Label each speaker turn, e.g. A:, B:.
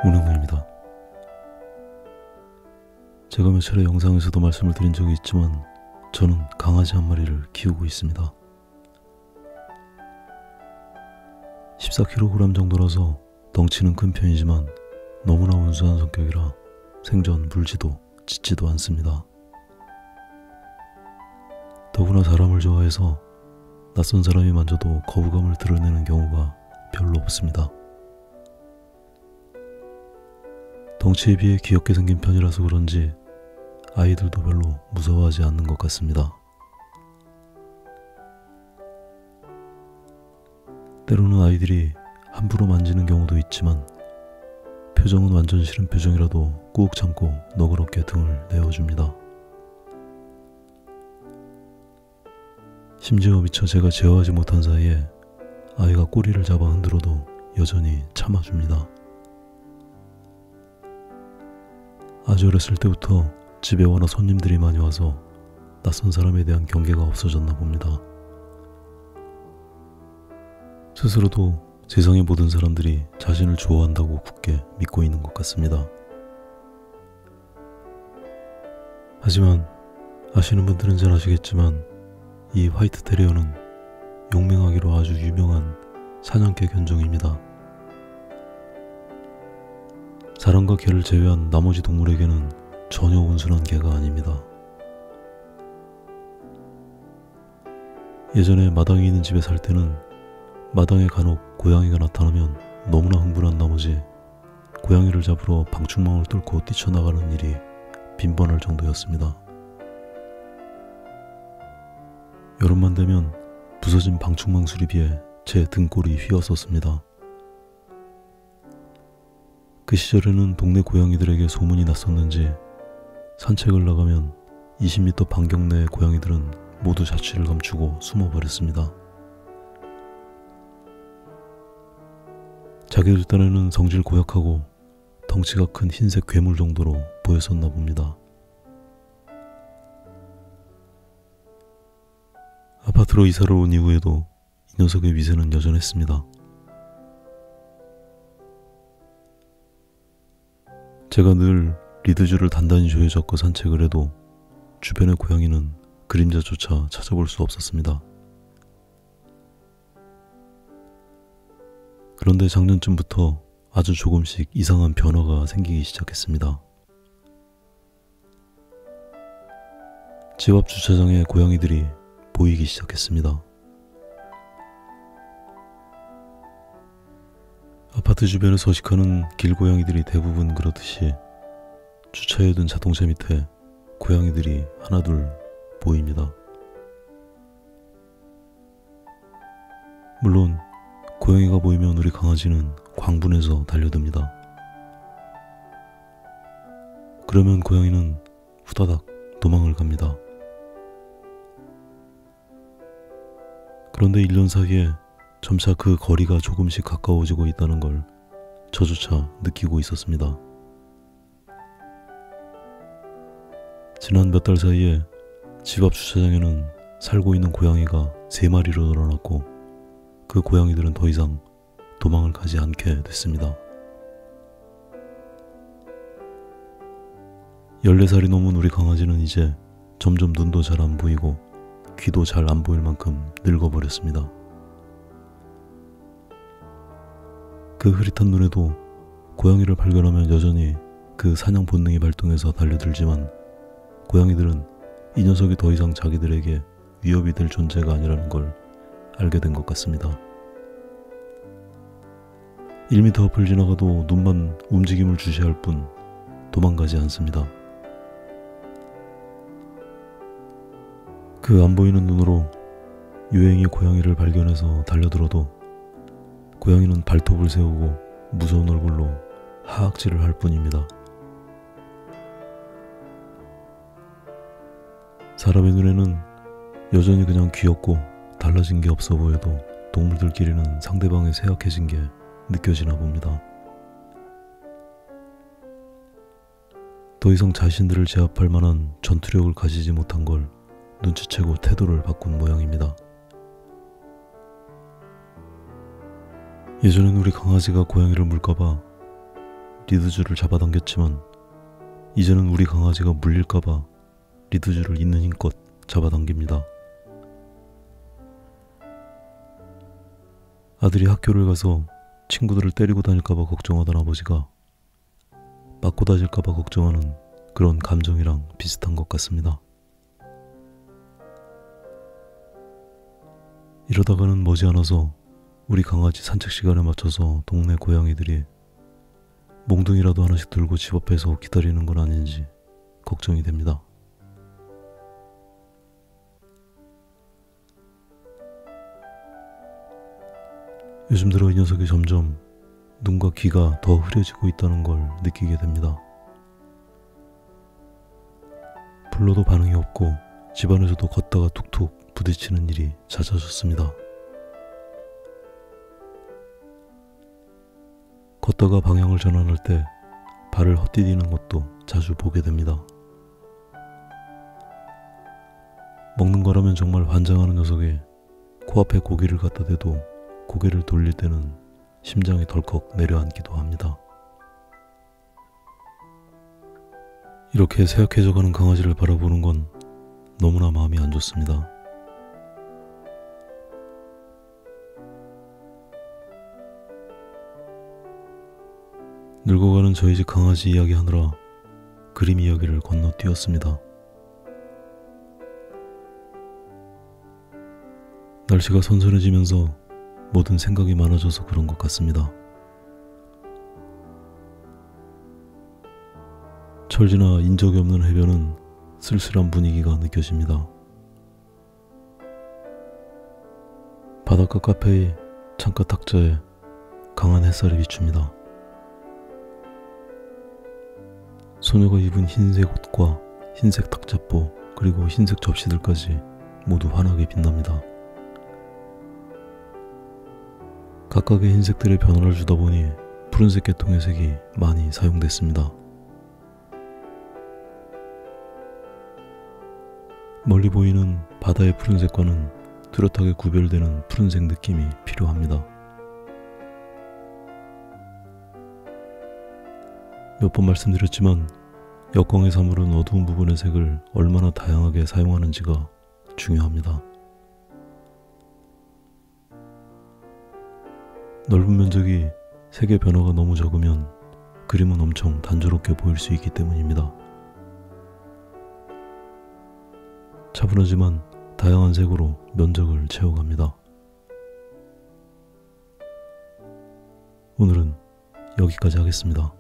A: 운영입니다. 제가 몇 차례 영상에서도 말씀을 드린 적이 있지만 저는 강아지 한 마리를 키우고 있습니다. 14kg 정도라서 덩치는 큰 편이지만 너무나 온순한 성격이라 생전 물지도 짖지도 않습니다. 더구나 사람을 좋아해서 낯선 사람이 만져도 거부감을 드러내는 경우가 별로 없습니다. 덩치에 비해 귀엽게 생긴 편이라서 그런지 아이들도 별로 무서워하지 않는 것 같습니다. 때로는 아이들이 함부로 만지는 경우도 있지만 표정은 완전 싫은 표정이라도 꾹 참고 너그럽게 등을 내어줍니다. 심지어 미처 제가 제어하지 못한 사이에 아이가 꼬리를 잡아 흔들어도 여전히 참아줍니다. 아주 어렸을 때부터 집에 워낙 손님들이 많이 와서 낯선 사람에 대한 경계가 없어졌나 봅니다. 스스로도 세상의 모든 사람들이 자신을 좋아한다고 굳게 믿고 있는 것 같습니다. 하지만 아시는 분들은 잘 아시겠지만 이 화이트 테리어는 용맹하기로 아주 유명한 사냥개 견종입니다. 사람과 개를 제외한 나머지 동물에게는 전혀 온순한 개가 아닙니다. 예전에 마당에 있는 집에 살 때는 마당에 간혹 고양이가 나타나면 너무나 흥분한 나머지 고양이를 잡으러 방충망을 뚫고 뛰쳐나가는 일이 빈번할 정도였습니다. 여름만 되면 부서진 방충망 수리비에 제 등골이 휘었었습니다. 그 시절에는 동네 고양이들에게 소문이 났었는지 산책을 나가면 20m 반경 내의 고양이들은 모두 자취를 감추고 숨어버렸습니다. 자기들 딴에는 성질 고약하고 덩치가 큰 흰색 괴물 정도로 보였었나 봅니다. 아파트로 이사를 온 이후에도 이 녀석의 위세는 여전했습니다. 제가 늘 리드줄을 단단히 조여잡고 산책을 해도 주변의 고양이는 그림자조차 찾아볼 수 없었습니다. 그런데 작년쯤부터 아주 조금씩 이상한 변화가 생기기 시작했습니다. 집 앞 주차장에 고양이들이 보이기 시작했습니다. 아파트 주변에 서식하는 길고양이들이 대부분 그렇듯이 주차해둔 자동차 밑에 고양이들이 하나둘 보입니다. 물론 고양이가 보이면 우리 강아지는 광분해서 달려듭니다. 그러면 고양이는 후다닥 도망을 갑니다. 그런데 1년 사이에 점차 그 거리가 조금씩 가까워지고 있다는 걸 저조차 느끼고 있었습니다. 지난 몇 달 사이에 집 앞 주차장에는 살고 있는 고양이가 3마리로 늘어났고 그 고양이들은 더 이상 도망을 가지 않게 됐습니다. 14살이 넘은 우리 강아지는 이제 점점 눈도 잘 안 보이고 귀도 잘 안 보일 만큼 늙어버렸습니다. 그 흐릿한 눈에도 고양이를 발견하면 여전히 그 사냥 본능이 발동해서 달려들지만 고양이들은 이 녀석이 더 이상 자기들에게 위협이 될 존재가 아니라는 걸 알게 된 것 같습니다. 1m 앞을 지나가도 눈만 움직임을 주시할 뿐 도망가지 않습니다. 그 안 보이는 눈으로 유행이 고양이를 발견해서 달려들어도 고양이는 발톱을 세우고 무서운 얼굴로 하악질을 할 뿐입니다. 사람의 눈에는 여전히 그냥 귀엽고 달라진 게 없어 보여도 동물들끼리는 상대방의 쇠약해진 게 느껴지나 봅니다. 더 이상 자신들을 제압할 만한 전투력을 가지지 못한 걸 눈치채고 태도를 바꾼 모양입니다. 예전엔 우리 강아지가 고양이를 물까봐 리드줄을 잡아당겼지만 이제는 우리 강아지가 물릴까봐 리드줄을 있는 힘껏 잡아당깁니다. 아들이 학교를 가서 친구들을 때리고 다닐까봐 걱정하던 아버지가 맞고 다질까봐 걱정하는 그런 감정이랑 비슷한 것 같습니다. 이러다가는 머지않아서 우리 강아지 산책 시간에 맞춰서 동네 고양이들이 몽둥이라도 하나씩 들고 집 앞에서 기다리는 건 아닌지 걱정이 됩니다. 요즘 들어 이 녀석이 점점 눈과 귀가 더 흐려지고 있다는 걸 느끼게 됩니다. 불러도 반응이 없고 집안에서도 걷다가 툭툭 부딪히는 일이 잦아졌습니다. 걷다가 방향을 전환할 때 발을 헛디디는 것도 자주 보게 됩니다. 먹는 거라면 정말 환장하는 녀석이 코앞에 고기를 갖다 대도 고개를 돌릴 때는 심장이 덜컥 내려앉기도 합니다. 이렇게 쇠약해져가는 강아지를 바라보는 건 너무나 마음이 안 좋습니다. 늙어가는 저희 집 강아지 이야기하느라 그림 이야기를 건너뛰었습니다. 날씨가 선선해지면서 모든 생각이 많아져서 그런 것 같습니다. 철지나 인적이 없는 해변은 쓸쓸한 분위기가 느껴집니다. 바닷가 카페의 창가 탁자에 강한 햇살이 비춥니다. 소녀가 입은 흰색 옷과 흰색 탁자보 그리고 흰색 접시들까지 모두 환하게 빛납니다. 각각의 흰색들의 변화를 주다 보니 푸른색 계통의 색이 많이 사용됐습니다. 멀리 보이는 바다의 푸른색과는 뚜렷하게 구별되는 푸른색 느낌이 필요합니다. 몇 번 말씀드렸지만 역광의 사물은 어두운 부분의 색을 얼마나 다양하게 사용하는지가 중요합니다. 넓은 면적이 색의 변화가 너무 적으면 그림은 엄청 단조롭게 보일 수 있기 때문입니다. 차분하지만 다양한 색으로 면적을 채워갑니다. 오늘은 여기까지 하겠습니다.